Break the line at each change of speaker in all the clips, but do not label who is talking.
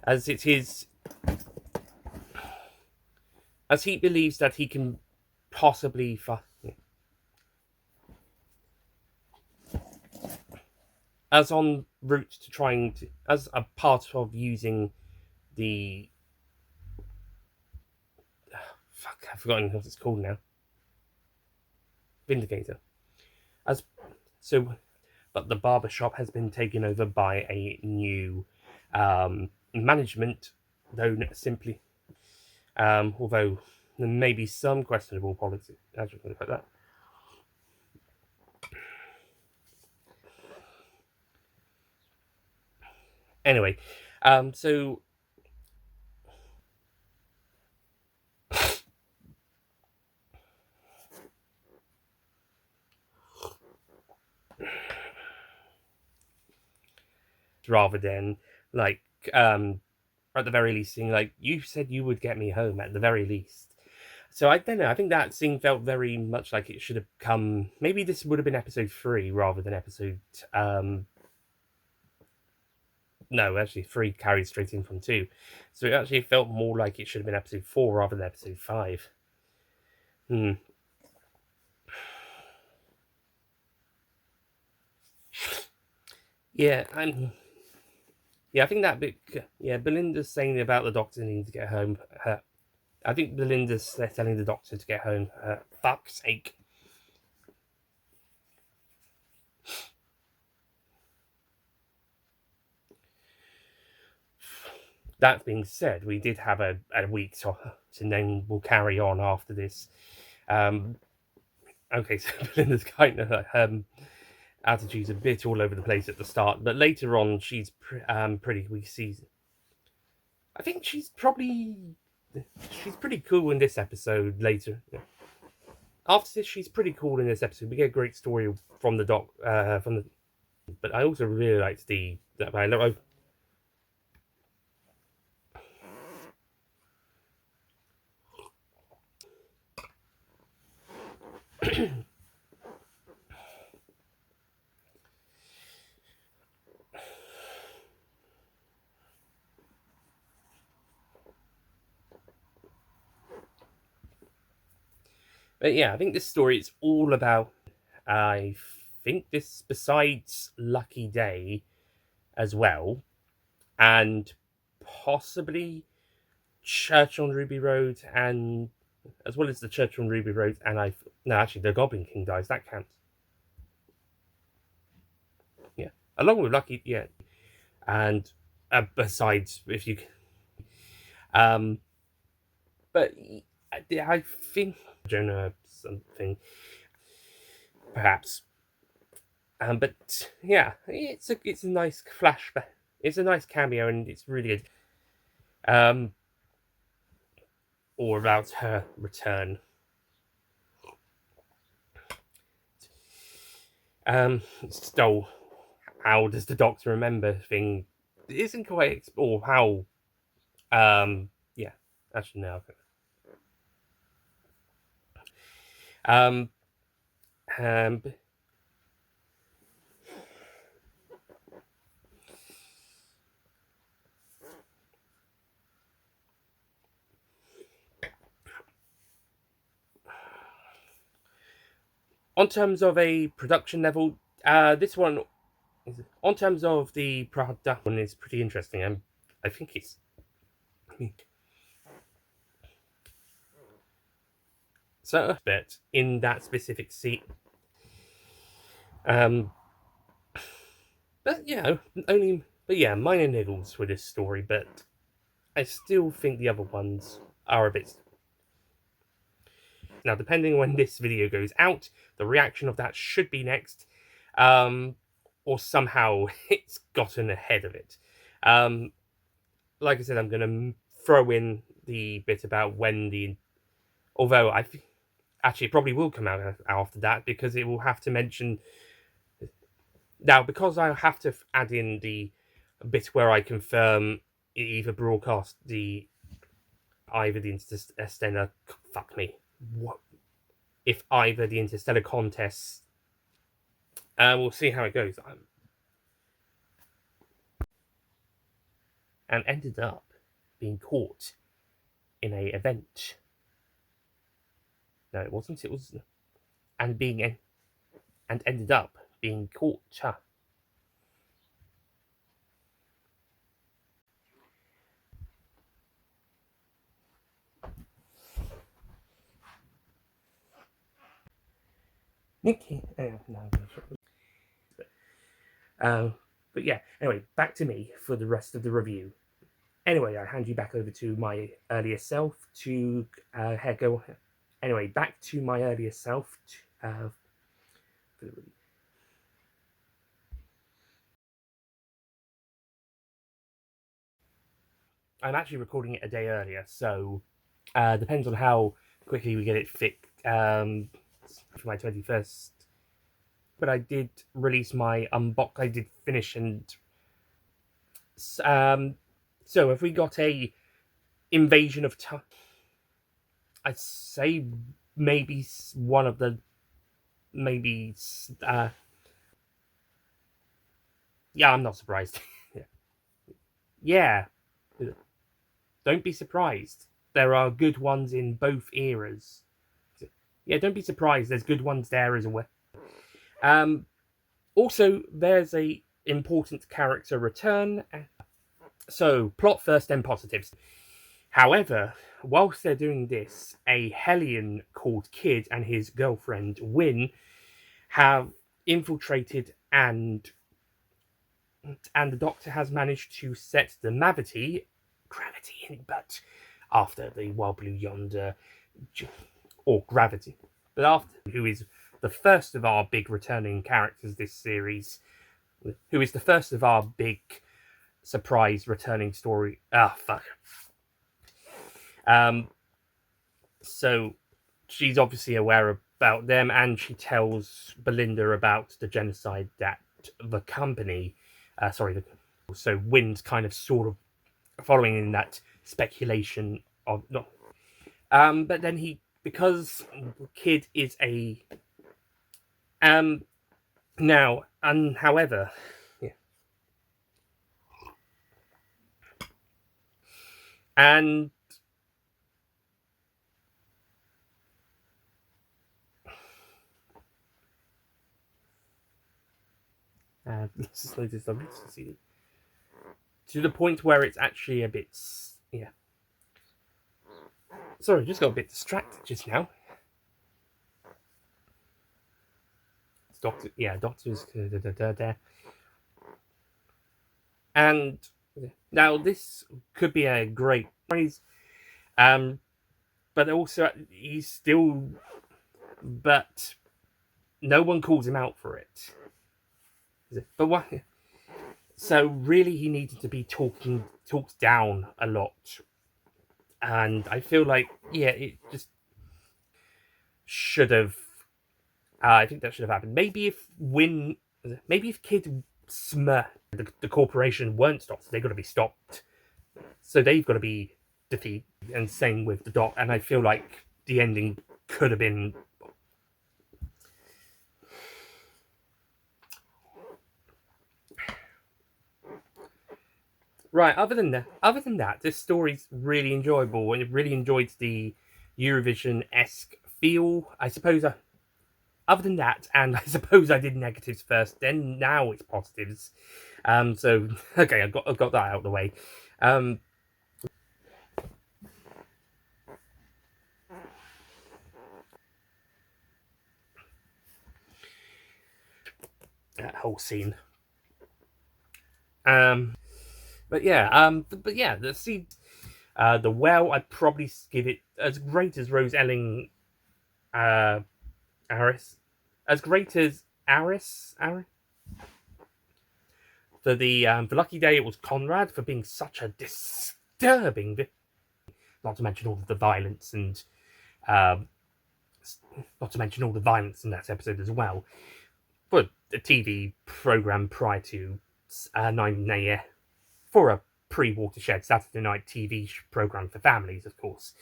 as it is, as he believes that he can possibly as on route to trying to, as a part of using the fuck, I've forgotten what it's called now. Vindicator. As so, but the barber shop has been taken over by a new management, though simply, although there may be some questionable policy. I just want to put that. Anyway, so rather than like at the very least saying like, you said you would get me home at the very least. So I don't know, I think that scene felt very much like it should have come, maybe this would have been episode 3 rather than episode no, actually 3 carried straight in from 2, so it actually felt more like it should have been episode 4 rather than episode 5. Yeah, I think that bit. Yeah, Belinda's saying about the doctor needing to get home. I think Belinda's telling the doctor to get home. Fuck's sake. That being said, we did have a week to then we'll carry on after this. Okay, so Belinda's kind of attitude's a bit all over the place at the start, but later on she's pretty. We see. I think she's pretty cool in this episode. Later, after this, she's pretty cool in this episode. We get a great story from the doc, but I also really liked that I love. But yeah, I think this story is all about. I think this, besides Lucky Day, as well, and possibly Church on Ruby Road, and as well as the Church on Ruby Road, and no, actually, the Goblin King dies. That counts. Yeah, along with Lucky, yeah, and besides, if you, but I think Jonah something, perhaps. But yeah, it's a nice flashback. It's a nice cameo, and it's really good. Or about her return. Still, how does the Doctor remember thing? It isn't quite, or how. Yeah, actually no. Um, on terms of a production level, this one, on terms of the production, is pretty interesting. I think it's. So a bit in that specific scene. But yeah, minor niggles with this story, but I still think the other ones are a bit. Now, depending on when this video goes out, the reaction of that should be next, or somehow it's gotten ahead of it. Like I said, I'm going to throw in the bit about when although actually it probably will come out after that, because it will have to mention. Now, because I have to add in the bit where I confirm it either broadcast either the Interstellar. Fuck me. What if either the Interstellar contests? We'll see how it goes. and ended up being caught in a event. No, it wasn't. It was and ended up being caught. Nicky. No. But yeah, anyway, back to me for the rest of the review. Anyway, I hand you back over to my earlier self to go. Anyway, back to my earlier self. For the review. I'm actually recording it a day earlier, so depends on how quickly we get it fixed for my 21st. But I did release my unbox. I did finish and so have we got a invasion of time? I'd say maybe one of the maybe yeah, I'm not surprised. Yeah, don't be surprised. There are good ones in both eras. Yeah, don't be surprised. There's good ones there as well. Also, there's a important character return. So, plot first, then positives. However, whilst they're doing this, a Hellion called Kid and his girlfriend Win have infiltrated, and the Doctor has managed to set the gravity in, but after the Wild Blue Yonder, or gravity, but after, who is the first of our big returning characters this series, who is the first of our big surprise returning story. Fuck. So she's obviously aware about them, and she tells Belinda about the genocide that the company, so Wynn's kind of sort of following in that speculation of not. But then because Kid is a now, and however, yeah, and to the point where it's actually a bit, yeah. Sorry, just got a bit distracted just now. Doctor's there. And now this could be a great phrase, but also but no one calls him out for it. But what? So really, he needed to be talked down a lot, and I feel like it just should have. I think that should have happened. Maybe if Kid Smurf, the corporation weren't stopped, they've got to be stopped. So they've got to be defeated, and same with the Doc. And I feel like the ending could have been. Right. Other than that, this story's really enjoyable, and I really enjoyed the Eurovision-esque feel. I suppose. Other than that, and I suppose I did negatives first, then now it's positives. So okay, I've got that out of the way. That whole scene. But yeah, the scene, the well, I'd probably give it as great as Rose Elling, Aris, as great as Aris. For the lucky day, it was Conrad for being such a disturbing. Not to mention all of the violence and not to mention all the violence in that episode as well. For a TV program prior to 9 a.m. for a pre-Watershed Saturday night TV program for families, of course.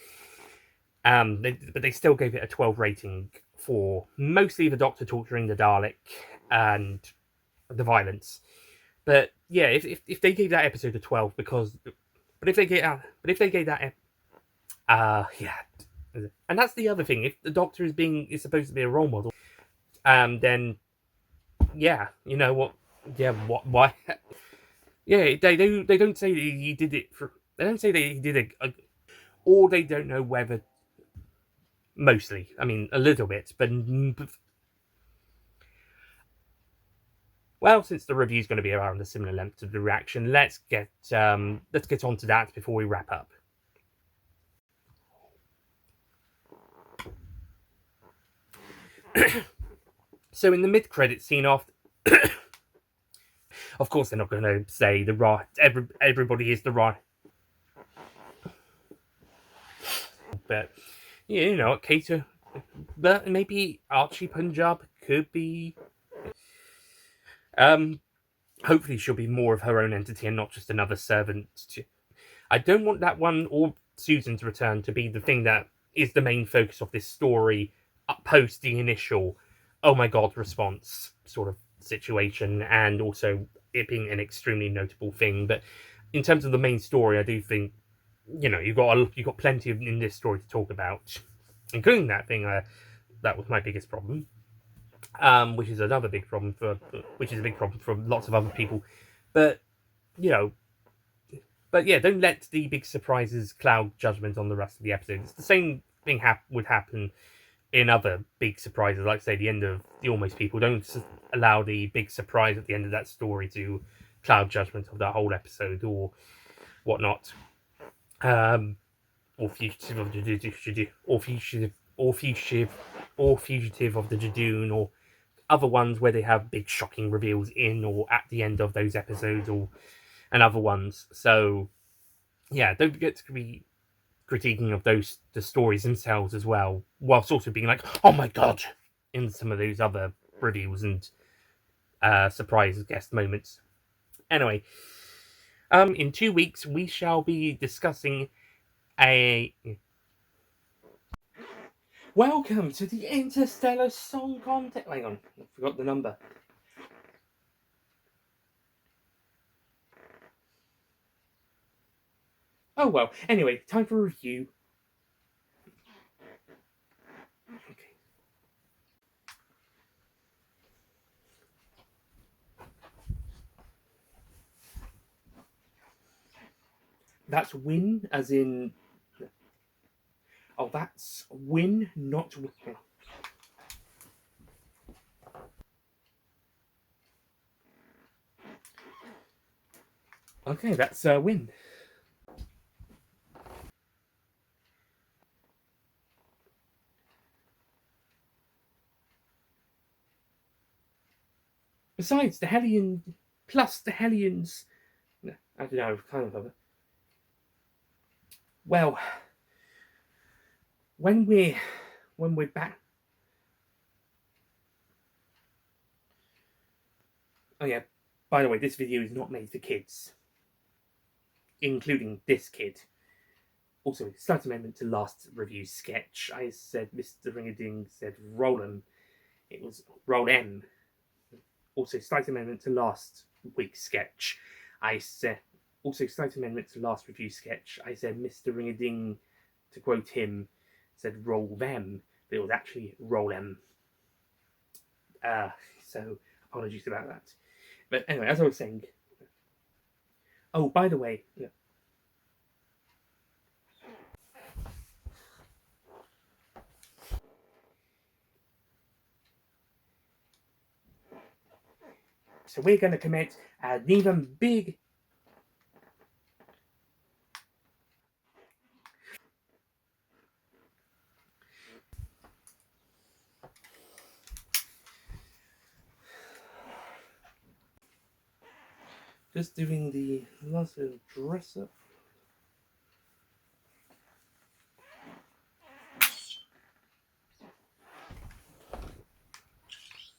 But they still gave it a 12 rating for mostly the Doctor torturing the Dalek and the violence. But yeah, if they gave that episode a 12 because But if they get that, yeah, and that's the other thing. If the Doctor is supposed to be a role model, then yeah, you know what? Yeah, what? Why? Yeah, they don't say that he did it for. They don't say that he did it, or they don't know whether. Mostly, I mean, a little bit, but well, since the review's going to be around a similar length to the reaction, let's get on to that before we wrap up. So in the mid-credit scene of course they're not going to say the right everybody is the right, but you know, Kato, but maybe Archie Punjab could be hopefully she'll be more of her own entity and not just another servant. I don't want that one or Susan to return to be the thing that is the main focus of this story post the initial oh my god response sort of situation, and also it being an extremely notable thing. But in terms of the main story, I do think, you know, you've got plenty in this story to talk about, including that thing that was my biggest problem, which is a big problem for lots of other people. But you know, but yeah, don't let the big surprises cloud judgment on the rest of the episode. It's the same thing would happen in other big surprises, like say the end of The Almost People. Don't allow the big surprise at the end of that story to cloud judgment of that whole episode or whatnot. Or Fugitive of the Judoon, or Fugitive of the Judoon, or other ones where they have big shocking reveals in or at the end of those episodes, and other ones. So yeah, don't forget to be critiquing of the stories themselves as well, whilst also being like, oh my god, in some of those other reviews and surprise guest moments. Anyway, in 2 weeks we shall be discussing a. Welcome to the Interstellar Song Contest. Hang on, I forgot the number. Oh well. Anyway, time for a review. Okay. That's win, as in. Oh, that's win, not win. Okay, that's win. Besides, the Hellion, plus the Hellions. No, I don't know, kind of. Well, when we're back. Oh yeah, by the way, this video is not made for kids, including this kid. Also, slight amendment to last review sketch. I said Mr. Ringading said roll M. It was roll M. Also, slight amendment to last week's sketch. I said also slight amendment to last review sketch. I said Mr. Ringading, to quote him, said roll them, but it was actually roll M. So apologies about that. But anyway, as I was saying. Oh, by the way, yeah. So we're going to commit an even big. Just doing the last little dress up.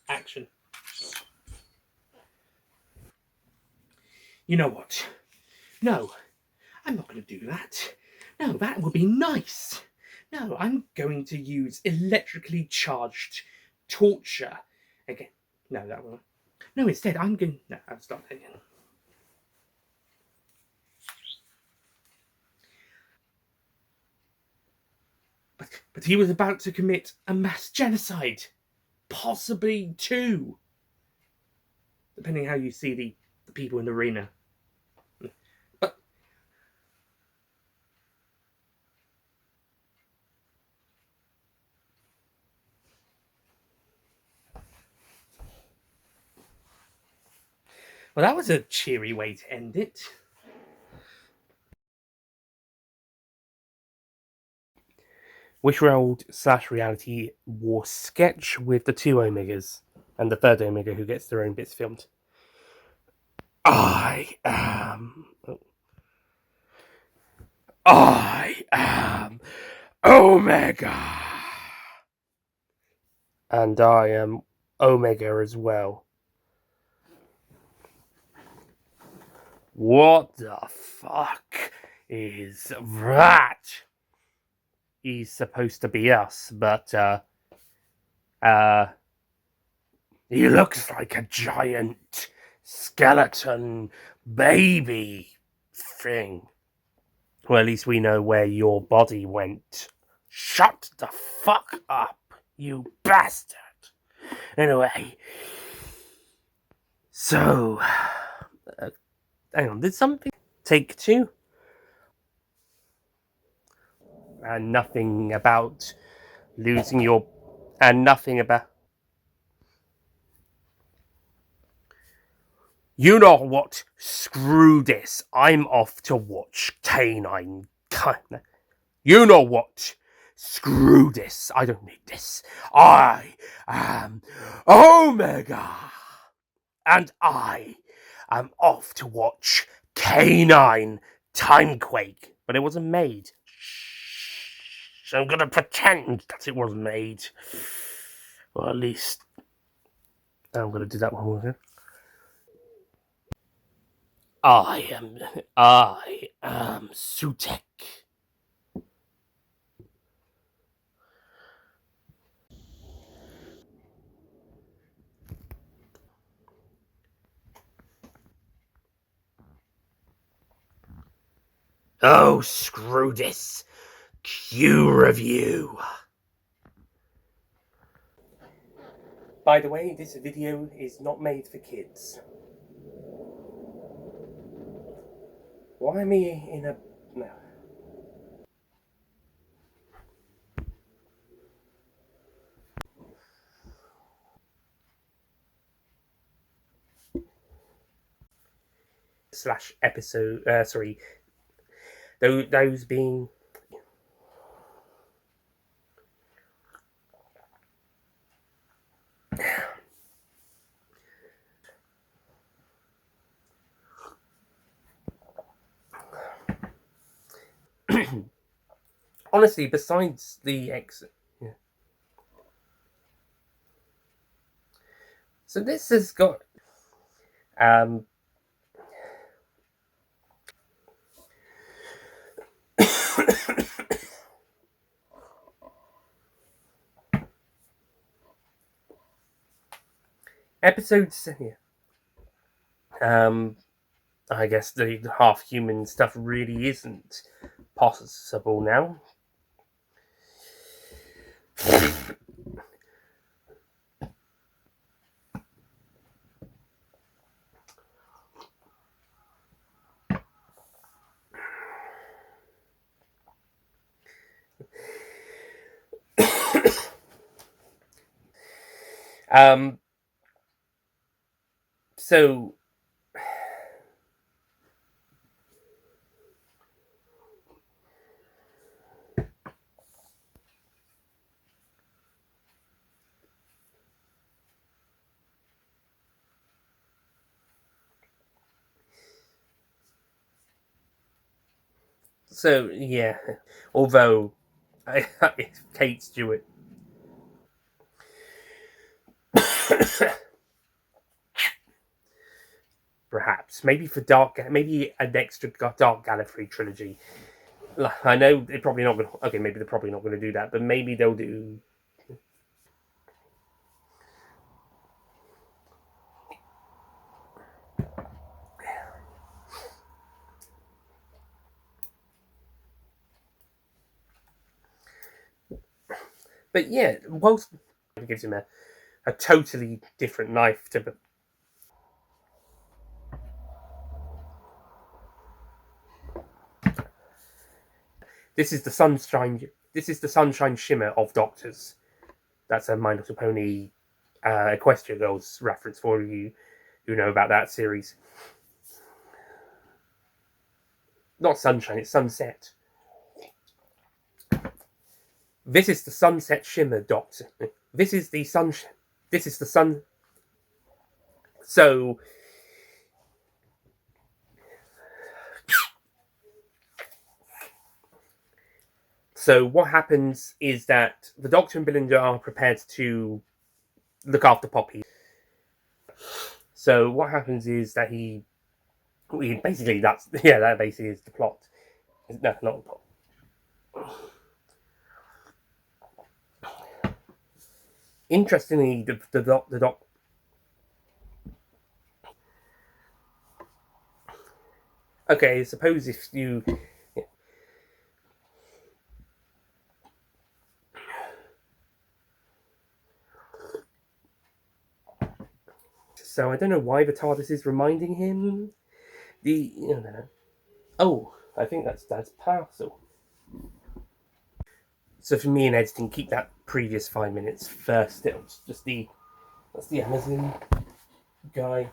Action. You know what? No, I'm not going to do that. No, that would be nice. No, I'm going to use electrically charged torture. Again, no, that won't. No, instead, I'm going. No, I'll start again. But he was about to commit a mass genocide. Possibly two. Depending how you see the people in the arena. But well, that was a cheery way to end it. Wishworld / Reality War sketch with the two Omegas and the third Omega who gets their own bits filmed. I am Omega. And I am Omega as well. What the fuck is that? He's supposed to be us, but he looks like a giant skeleton baby thing. Well, at least we know where your body went. Shut the fuck up, you bastard. Anyway, so hang on, did something take two? And nothing about losing your, and nothing about. You know what? Screw this. I'm off to watch Canine. You know what? Screw this. I don't need this. I am Omega. And I am off to watch Canine Timequake. But it wasn't made. So I'm going to pretend that it was made. Well, at least I'm going to do that one more time. I am Sutek. Oh, screw this. Q review. By the way, this video is not made for kids. Why am I in a... No. / episode... sorry. Those being... Honestly, besides the yeah. So this has got episodes. I guess the half human stuff really isn't possible now. So yeah, although it's Kate Stewart. Perhaps maybe for maybe an extra Dark Gallifrey trilogy. I know they're probably not going to... Okay, maybe they're probably not going to do that, but maybe they'll do... But yeah, whilst it gives him a totally different knife to. This is the sunshine. This is the sunshine shimmer of Doctors. That's a My Little Pony Equestria Girls reference for you who know about that series. Not sunshine, it's sunset. This is the sunset shimmer, Doctor. This is the sunshine. This is the sun. So what happens is that the Doctor and Belinda are prepared to look after Poppy. So what happens is that he basically that basically is the plot. No, not the plot. Interestingly, the doc. Okay, suppose if you. So I don't know why the TARDIS is reminding him. Oh, I think that's parcel. So for me in editing, keep that previous 5 minutes first. It's just that's the Amazon guy.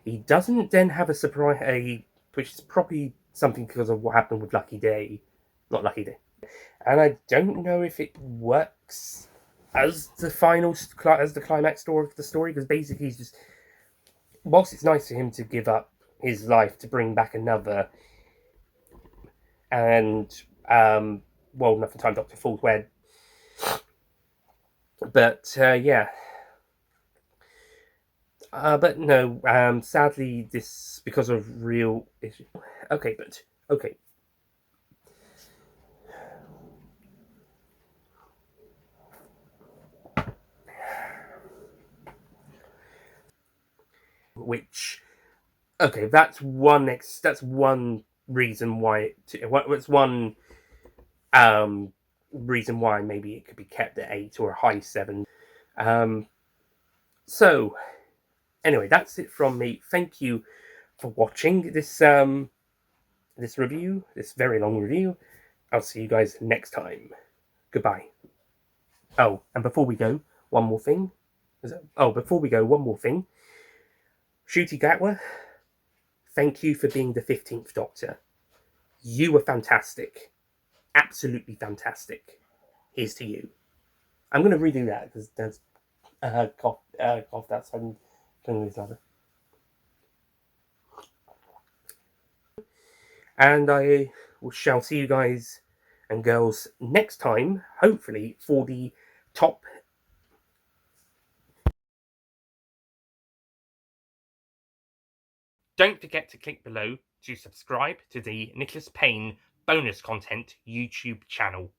He doesn't then have a surprise, which is probably something because of what happened with Lucky Day, not Lucky Day, and I don't know if it works as the climax story of the story, because basically he's just, whilst it's nice for him to give up his life to bring back another, and enough in time Dr. Falls wed, but yeah. But no, sadly, this because of real issue. Okay, but okay. Which, okay, that's one reason why. It's one reason why maybe it could be kept at 8 or a high 7. So anyway, that's it from me. Thank you for watching this this review, this very long review. I'll see you guys next time. Goodbye. Oh, and before we go, one more thing. Shooty Gatwa, thank you for being the 15th Doctor. You were fantastic. Absolutely fantastic. Here's to you. I'm going to redo that because there's cough that's I'm doing this other. And I shall see you guys and girls next time, hopefully, for the top. Don't forget to click below to subscribe to the Nicholas Payne bonus content YouTube channel.